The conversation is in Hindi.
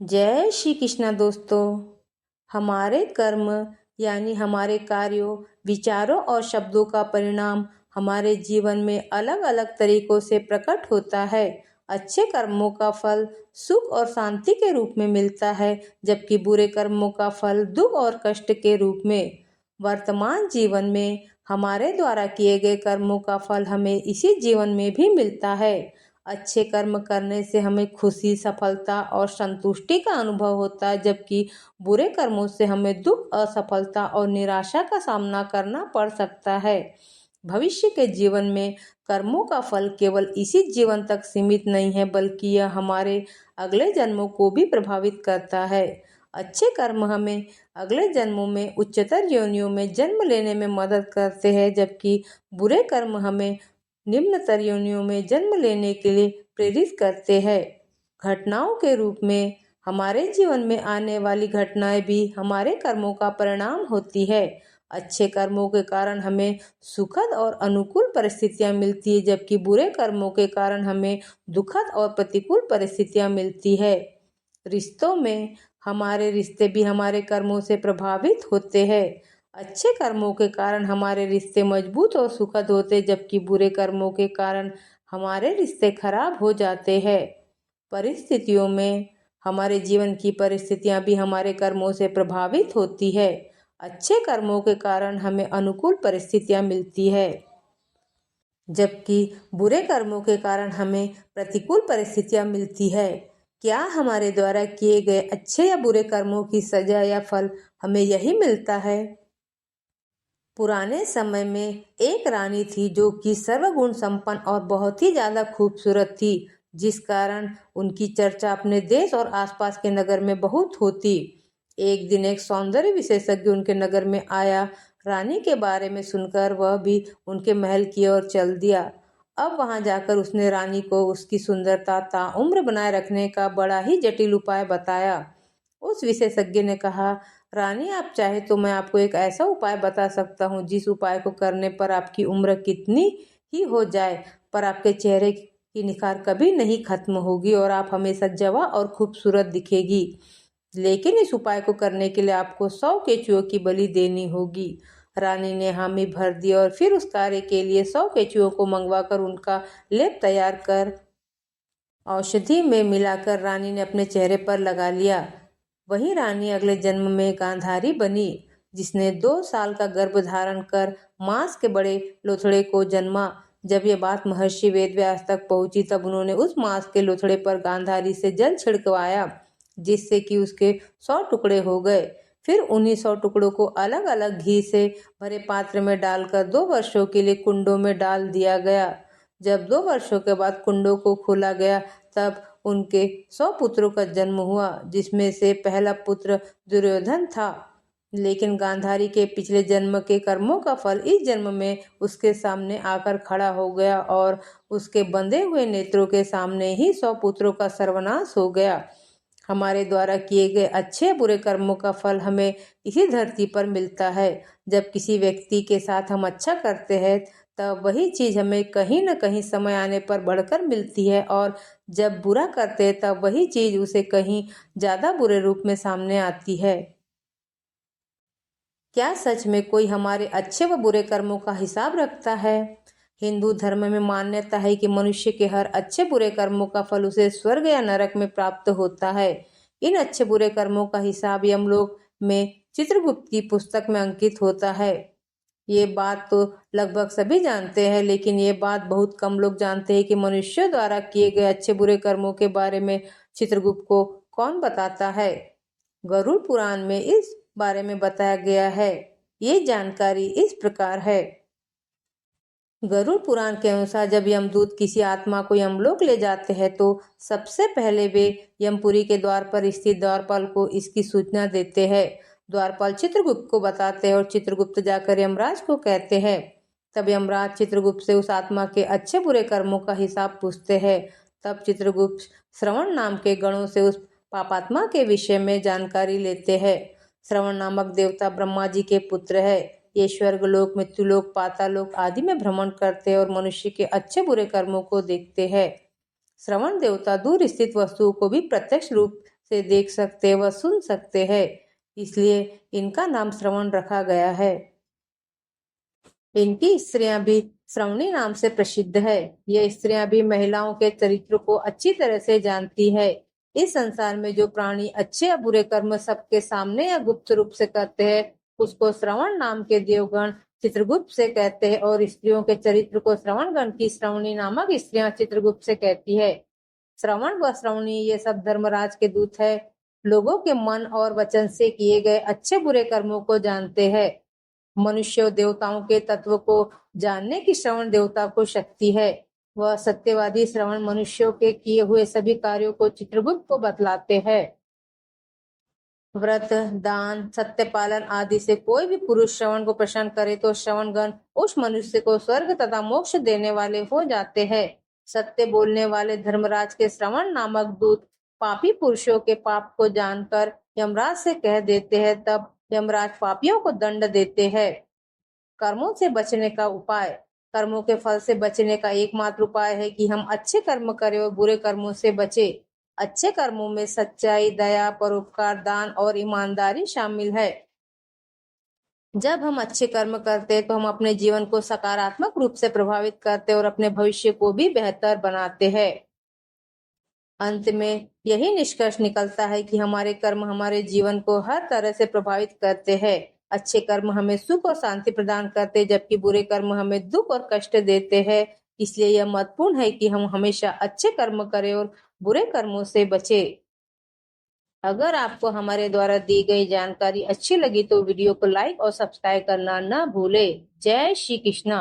जय श्री कृष्णा दोस्तों। हमारे कर्म यानी हमारे कार्यों, विचारों और शब्दों का परिणाम हमारे जीवन में अलग अलग तरीकों से प्रकट होता है। अच्छे कर्मों का फल सुख और शांति के रूप में मिलता है, जबकि बुरे कर्मों का फल दुख और कष्ट के रूप में। वर्तमान जीवन में हमारे द्वारा किए गए कर्मों का फल हमें इसी जीवन में भी मिलता है। अच्छे कर्म करने से हमें खुशी, सफलता और संतुष्टि का अनुभव होता है, जबकि बुरे कर्मों से हमें दुख, असफलता और निराशा का सामना करना पड़ सकता है। भविष्य के जीवन में कर्मों का फल केवल इसी जीवन तक सीमित नहीं है, बल्कि यह हमारे अगले जन्मों को भी प्रभावित करता है। अच्छे कर्म हमें अगले जन्मों में उच्चतर योनियों में जन्म लेने में मदद करते हैं, जबकि बुरे कर्म हमें निम्नतर योनियों में जन्म लेने के लिए प्रेरित करते हैं। घटनाओं के रूप में हमारे जीवन में आने वाली घटनाएं भी हमारे कर्मों का परिणाम होती है। अच्छे कर्मों के कारण हमें सुखद और अनुकूल परिस्थितियां मिलती है, जबकि बुरे कर्मों के कारण हमें दुखद और प्रतिकूल परिस्थितियां मिलती है। रिश्तों में हमारे रिश्ते भी हमारे कर्मों से प्रभावित होते हैं। अच्छे कर्मों के कारण हमारे रिश्ते मजबूत और सुखद होते, जबकि बुरे कर्मों के कारण हमारे रिश्ते खराब हो जाते हैं। परिस्थितियों में हमारे जीवन की परिस्थितियां भी हमारे कर्मों से प्रभावित होती है। अच्छे कर्मों के कारण हमें अनुकूल परिस्थितियां मिलती है, जबकि बुरे कर्मों के कारण हमें प्रतिकूल परिस्थितियां मिलती है। क्या हमारे द्वारा किए गए अच्छे या बुरे कर्मों की सजा या फल हमें यही मिलता है? पुराने समय में एक रानी थी जो कि सर्वगुण संपन्न और बहुत ही ज़्यादा खूबसूरत थी, जिस कारण उनकी चर्चा अपने देश और आसपास के नगर में बहुत होती। एक दिन एक सौंदर्य विशेषज्ञ उनके नगर में आया। रानी के बारे में सुनकर वह भी उनके महल की ओर चल दिया। अब वहां जाकर उसने रानी को उसकी सुंदरता ताउम्र बनाए रखने का बड़ा ही जटिल उपाय बताया। उस विशेषज्ञ ने कहा, रानी, आप चाहे तो मैं आपको एक ऐसा उपाय बता सकता हूँ जिस उपाय को करने पर आपकी उम्र कितनी ही हो जाए, पर आपके चेहरे की निखार कभी नहीं खत्म होगी और आप हमेशा जवां और खूबसूरत दिखेगी। लेकिन इस उपाय को करने के लिए आपको 100 केचुओं की बलि देनी होगी। रानी ने हामी भर दी और फिर उस कार्य के लिए 100 केचुओं को मंगवाकर उनका लेप तैयार कर औषधि में मिलाकर रानी ने अपने चेहरे पर लगा लिया। वही रानी अगले जन्म में गांधारी बनी, जिसने 2 साल का गर्भ धारण कर मांस के बड़े लोथड़े को जन्मा। जब ये बात महर्षि वेदव्यास तक पहुंची, तब उन्होंने उस मांस के लोथड़े पर गांधारी से जल छिड़कवाया, जिससे कि उसके 100 टुकड़े हो गए। फिर उन्हीं 100 टुकड़ों को अलग अलग घी से भरे पात्र में डालकर 2 वर्षों के लिए कुंडों में डाल दिया गया। जब 2 वर्षों के बाद कुंडों को खोला गया, तब उनके 100 पुत्रों का जन्म हुआ, जिसमें से पहला पुत्र दुर्योधन था। लेकिन गांधारी के पिछले जन्म के कर्मों का फल इस जन्म में उसके सामने आकर खड़ा हो गया और उसके बंधे हुए नेत्रों के सामने ही 100 पुत्रों का सर्वनाश हो गया। हमारे द्वारा किए गए अच्छे बुरे कर्मों का फल हमें इसी धरती पर मिलता है। जब किसी व्यक्ति के साथ हम अच्छा करते हैं, तब वही चीज हमें कहीं न कहीं समय आने पर बढ़कर मिलती है, और जब बुरा करते हैं तब वही चीज उसे कहीं ज्यादा बुरे रूप में सामने आती है। क्या सच में कोई हमारे अच्छे व बुरे कर्मों का हिसाब रखता है? हिंदू धर्म में मान्यता है कि मनुष्य के हर अच्छे बुरे कर्मों का फल उसे स्वर्ग या नरक में प्राप्त होता है। इन अच्छे बुरे कर्मों का हिसाब यमलोक में चित्रगुप्त की पुस्तक में अंकित होता है। ये बात तो लगभग सभी जानते हैं, लेकिन ये बात बहुत कम लोग जानते हैं कि मनुष्यों द्वारा किए गए अच्छे बुरे कर्मों के बारे में चित्रगुप्त को कौन बताता है। गरुड़ पुराण में इस बारे में बताया गया है। ये जानकारी इस प्रकार है। गरुड़ पुराण के अनुसार जब यमदूत किसी आत्मा को यमलोक ले जाते हैं, तो सबसे पहले वे यमपुरी के द्वार पर स्थित द्वारपाल को इसकी सूचना देते हैं। द्वारपाल चित्रगुप्त को बताते हैं और चित्रगुप्त जाकर यमराज को कहते हैं। तब यमराज चित्रगुप्त से उस आत्मा के अच्छे बुरे कर्मों का हिसाब पूछते हैं। तब चित्रगुप्त श्रवण नाम के गणों से उस पापात्मा के विषय में जानकारी लेते हैं। श्रवण नामक देवता ब्रह्मा जी के पुत्र है। ये स्वर्गलोक, मृत्युलोक, पातालोक आदि में भ्रमण करते हैं और मनुष्य के अच्छे बुरे कर्मों को देखते हैं। श्रवण देवता दूर स्थित वस्तुओं को भी प्रत्यक्ष रूप से देख सकते व सुन सकते हैं, इसलिए इनका नाम श्रवण रखा गया है। इनकी स्त्रियां भी श्रवणी नाम से प्रसिद्ध है। ये स्त्रियां भी महिलाओं के चरित्र को अच्छी तरह से जानती है। इस संसार में जो प्राणी अच्छे या बुरे कर्म सबके सामने या गुप्त रूप से करते हैं, उसको श्रवण नाम के देवगण चित्रगुप्त से कहते हैं, और स्त्रियों के चरित्र को श्रवण गण की श्रवणी नामक स्त्रियां चित्रगुप्त से कहती है। श्रवण व श्रवणी ये सब धर्मराज के दूत है। लोगों के मन और वचन से किए गए अच्छे बुरे कर्मों को जानते हैं। मनुष्य और देवताओं के तत्व को जानने की श्रवण देवता को शक्ति है। वह सत्यवादी श्रवण मनुष्यों के किए हुए सभी कार्यों को चित्रगुप्त को बतलाते हैं। व्रत, दान, सत्य पालन आदि से कोई भी पुरुष श्रवण को प्रसन्न करे तो श्रवण गण उस मनुष्य को स्वर्ग तथा मोक्ष देने वाले हो जाते हैं। सत्य बोलने वाले धर्मराज के श्रवण नामक दूत पापी पुरुषों के पाप को जानकर यमराज से कह देते हैं। तब यमराज पापियों को दंड देते हैं। कर्मों से बचने का उपाय। कर्मों के फल से बचने का एकमात्र उपाय है कि हम अच्छे कर्म करें और बुरे कर्मों से बचें। अच्छे कर्मों में सच्चाई, दया, परोपकार, दान और ईमानदारी शामिल है। जब हम अच्छे कर्म करते हैं तो हम अपने जीवन को सकारात्मक रूप से प्रभावित करते हैं और अपने भविष्य को भी बेहतर बनाते हैं। अंत में यही निष्कर्ष निकलता है कि हमारे कर्म हमारे जीवन को हर तरह से प्रभावित करते हैं। अच्छे कर्म हमें सुख और शांति प्रदान करते हैं, जबकि बुरे कर्म हमें दुख और कष्ट देते हैं। इसलिए यह महत्वपूर्ण है कि हम हमेशा अच्छे कर्म करें और बुरे कर्मों से बचें। अगर आपको हमारे द्वारा दी गई जानकारी अच्छी लगी तो वीडियो को लाइक और सब्सक्राइब करना न भूलें। जय श्री कृष्णा।